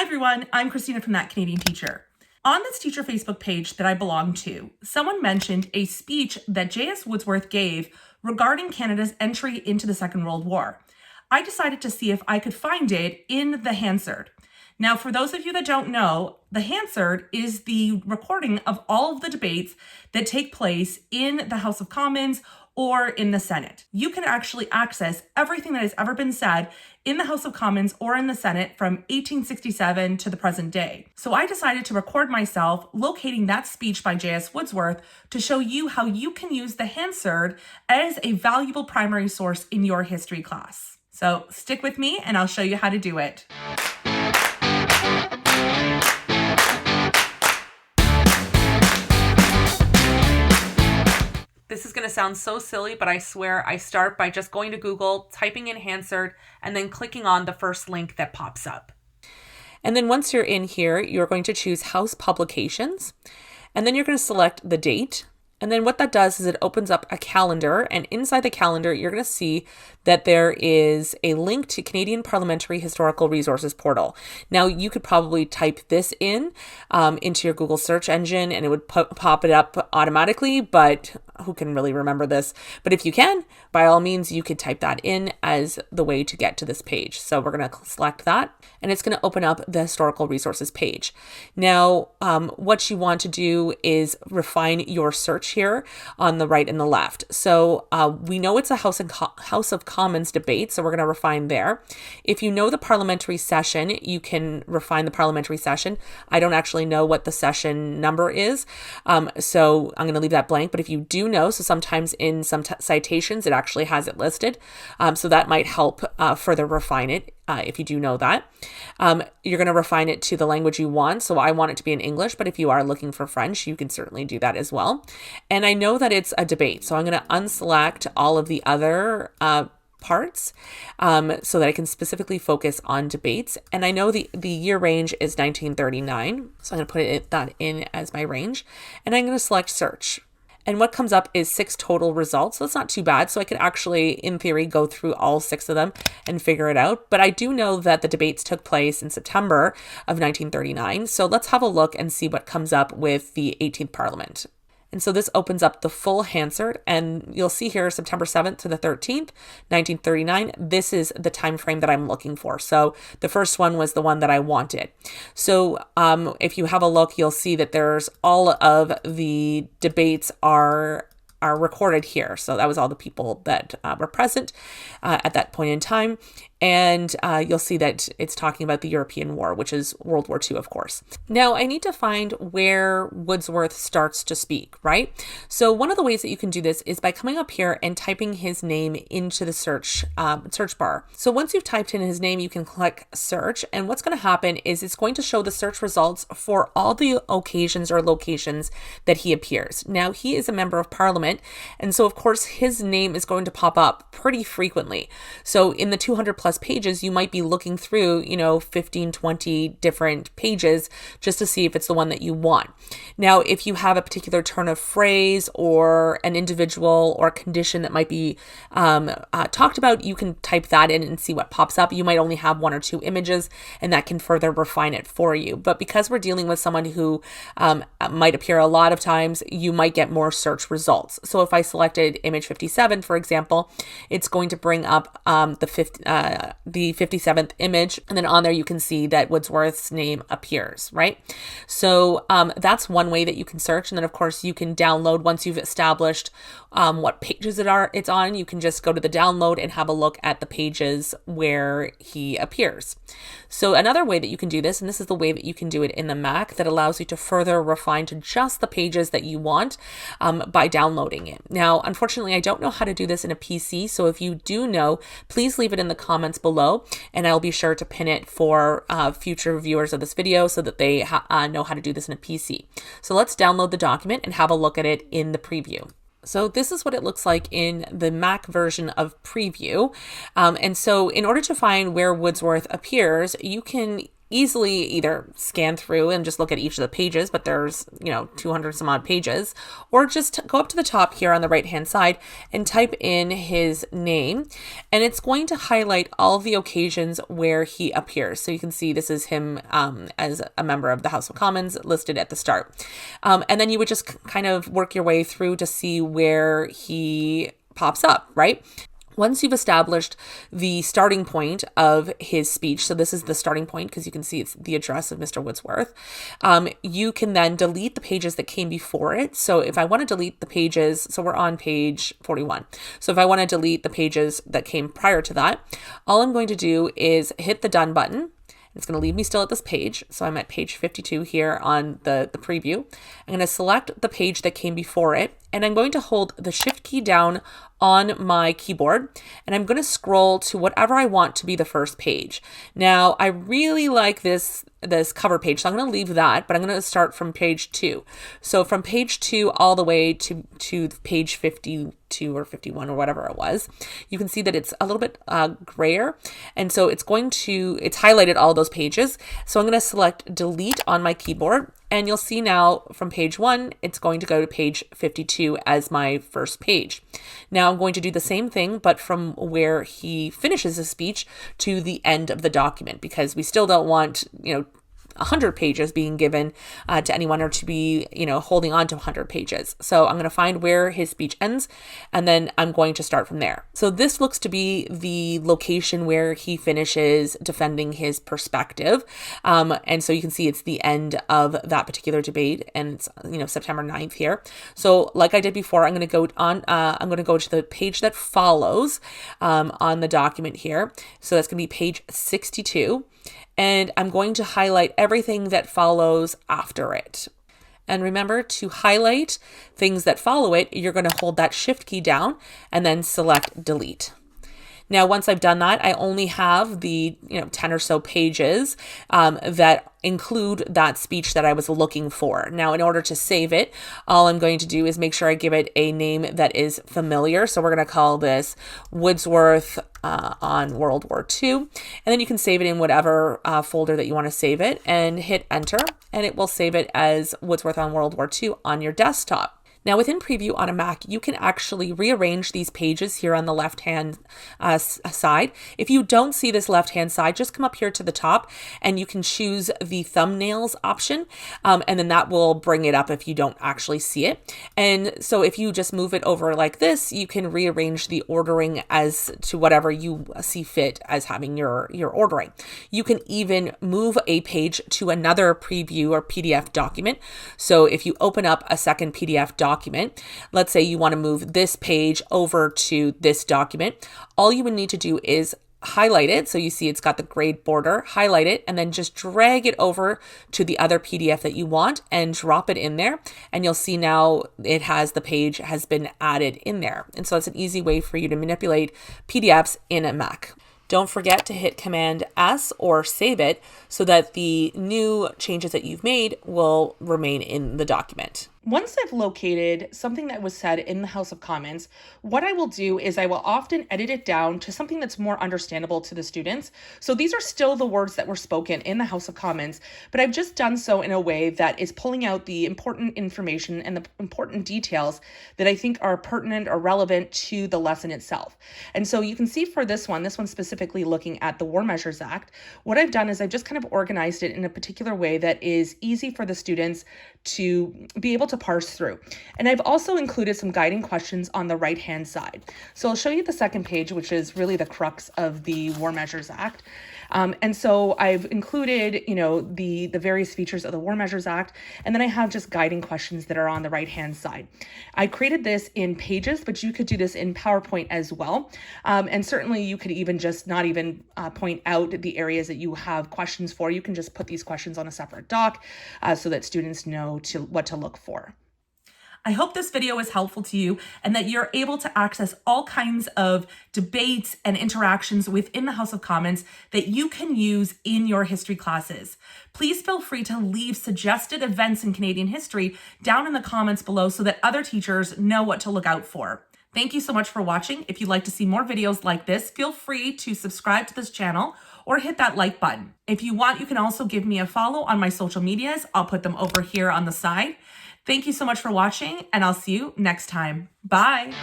everyone, I'm Christina from That Canadian Teacher. On this teacher Facebook page that I belong to, someone mentioned a speech that J.S. Wordsworth gave regarding Canada's entry into the Second World War. I decided to see if I could find it in the Hansard. Now, for those of you that don't know, the Hansard is the recording of all of the debates that take place in the House of Commons or in the Senate. You can actually access everything that has ever been said in the House of Commons or in the Senate from 1867 to the present day. So I decided to record myself locating that speech by J.S. Wordsworth to show you how you can use the Hansard as a valuable primary source in your history class. So stick with me and I'll show you how to do it. This is going to sound so silly, but I swear I start by just going to Google, typing in Hansard, and then clicking on the first link that pops up. And then once you're in here, you're going to choose House Publications, and then you're going to select the date. And then what that does is it opens up a calendar, and inside the calendar, you're going to see that there is a link to Canadian Parliamentary Historical Resources portal. Now, you could probably type this in into your Google search engine, and it would pop it up automatically, but who can really remember this? But if you can, by all means, you could type that in as the way to get to this page. So we're going to select that, and it's going to open up the Historical Resources page. Now, what you want to do is refine your search here on the right and the left. So we know it's a House of Commons debate, so we're going to refine there. If you know the parliamentary session, you can refine the parliamentary session. I don't actually know what the session number is, so I'm going to leave that blank. But if you do know, so sometimes in some citations, it actually has it listed. So that might help further refine it. If you do know that. You're going to refine it to the language you want. So I want it to be in English, but if you are looking for French, you can certainly do that as well. And I know that it's a debate, so I'm going to unselect all of the other parts so that I can specifically focus on debates. And I know the year range is 1939, so I'm going to put that in as my range. And I'm going to select search. And what comes up is 6 total results. So that's not too bad. So I could actually, in theory, go through all 6 of them and figure it out. But I do know that the debates took place in September of 1939. So let's have a look and see what comes up with the 18th Parliament. And so this opens up the full Hansard, and you'll see here September 7th to the 13th, 1939. This is the time frame that I'm looking for. So the first one was the one that I wanted. So if you have a look, you'll see that there's all of the debates are recorded here. So that was all the people that were present at that point in time. And you'll see that it's talking about the European War, which is World War II, of course. Now, I need to find where Wordsworth starts to speak, right? So one of the ways that you can do this is by coming up here and typing his name into the search bar. So once you've typed in his name, you can click search. And what's going to happen is it's going to show the search results for all the occasions or locations that he appears. Now, he is a member of Parliament. And so, of course, his name is going to pop up pretty frequently. So in the 200 plus pages, you might be looking through, 15, 20 different pages just to see if it's the one that you want. Now, if you have a particular turn of phrase or an individual or condition that might be talked about, you can type that in and see what pops up. You might only have 1 or 2 images, and that can further refine it for you. But because we're dealing with someone who might appear a lot of times, you might get more search results. So if I selected image 57, for example, it's going to bring up the 57th image, and then on there you can see that Wordsworth's name appears, right? So that's one way that you can search. And then of course you can download once you've established what pages it's on. You can just go to the download and have a look at the pages where he appears. So another way that you can do this, and this is the way that you can do it in the Mac, that allows you to further refine to just the pages that you want by downloading it. Now, unfortunately, I don't know how to do this in a PC, so if you do know, please leave it in the comments below, and I'll be sure to pin it for future viewers of this video so that they know how to do this in a PC. So let's download the document and have a look at it in the preview. So this is what it looks like in the Mac version of Preview. And so in order to find where Wordsworth appears, you can easily either scan through and just look at each of the pages, but there's, 200 some odd pages, or just go up to the top here on the right hand side and type in his name, and it's going to highlight all the occasions where he appears. So you can see this is him as a member of the House of Commons listed at the start. And then you would just kind of work your way through to see where he pops up, right? Once you've established the starting point of his speech, so this is the starting point because you can see it's the address of Mr. Woodsworth, you can then delete the pages that came before it. So if I want to delete the pages, so we're on page 41. So if I want to delete the pages that came prior to that, all I'm going to do is hit the done button. It's going to leave me still at this page. So I'm at page 52 here on the preview. I'm going to select the page that came before it, and I'm going to hold the shift key down on my keyboard, and I'm going to scroll to whatever I want to be the first page. Now, I really like this cover page, so I'm going to leave that, but I'm going to start from page 2. So from page 2 all the way to page 52 or 51 or whatever it was, you can see that it's a little bit grayer, and so it's highlighted all those pages. So I'm going to select delete on my keyboard, and you'll see now from page 1, it's going to go to page 52 as my first page. Now I'm going to do the same thing, but from where he finishes his speech to the end of the document, because we still don't want, 100 pages being given to anyone, or to be, holding on to 100 pages. So I'm going to find where his speech ends, and then I'm going to start from there. So this looks to be the location where he finishes defending his perspective. And so you can see it's the end of that particular debate, and it's, September 9th here. So like I did before, I'm going to go to the page that follows on the document here. So that's going to be page 62. And I'm going to highlight everything that follows after it. And remember, to highlight things that follow it, you're going to hold that shift key down and then select delete. Now, once I've done that, I only have the 10 or so pages that include that speech that I was looking for. Now, in order to save it, all I'm going to do is make sure I give it a name that is familiar. So we're going to call this Woodsworth on World War II. And then you can save it in whatever folder that you want to save it, and hit enter, and it will save it as Woodsworth on World War II on your desktop. Now, within Preview on a Mac, you can actually rearrange these pages here on the left-hand side. If you don't see this left-hand side, just come up here to the top and you can choose the thumbnails option, and then that will bring it up if you don't actually see it. And so if you just move it over like this, you can rearrange the ordering as to whatever you see fit as having your ordering. You can even move a page to another preview or PDF document. So if you open up a second PDF document, let's say you want to move this page over to this document, all you would need to do is highlight it. So you see it's got the grayed border, highlight it, and then just drag it over to the other PDF that you want and drop it in there. And you'll see now the page has been added in there. And so it's an easy way for you to manipulate PDFs in a Mac. Don't forget to hit Command S or save it so that the new changes that you've made will remain in the document. Once I've located something that was said in the House of Commons, what I will do is I will often edit it down to something that's more understandable to the students. So these are still the words that were spoken in the House of Commons, but I've just done so in a way that is pulling out the important information and the important details that I think are pertinent or relevant to the lesson itself. And so you can see for this one specifically looking at the War Measures Act, what I've done is I've just kind of organized it in a particular way that is easy for the students to be able to parse through. And I've also included some guiding questions on the right-hand side. So I'll show you the second page, which is really the crux of the War Measures Act. And so I've included, the various features of the War Measures Act, and then I have just guiding questions that are on the right-hand side. I created this in Pages, but you could do this in PowerPoint as well. And certainly you could even just not even point out the areas that you have questions for. You can just put these questions on a separate doc so that students know what to look for. I hope this video was helpful to you and that you're able to access all kinds of debates and interactions within the House of Commons that you can use in your history classes. Please feel free to leave suggested events in Canadian history down in the comments below so that other teachers know what to look out for. Thank you so much for watching. If you'd like to see more videos like this, feel free to subscribe to this channel or hit that like button. If you want, you can also give me a follow on my social medias. I'll put them over here on the side. Thank you so much for watching, and I'll see you next time. Bye.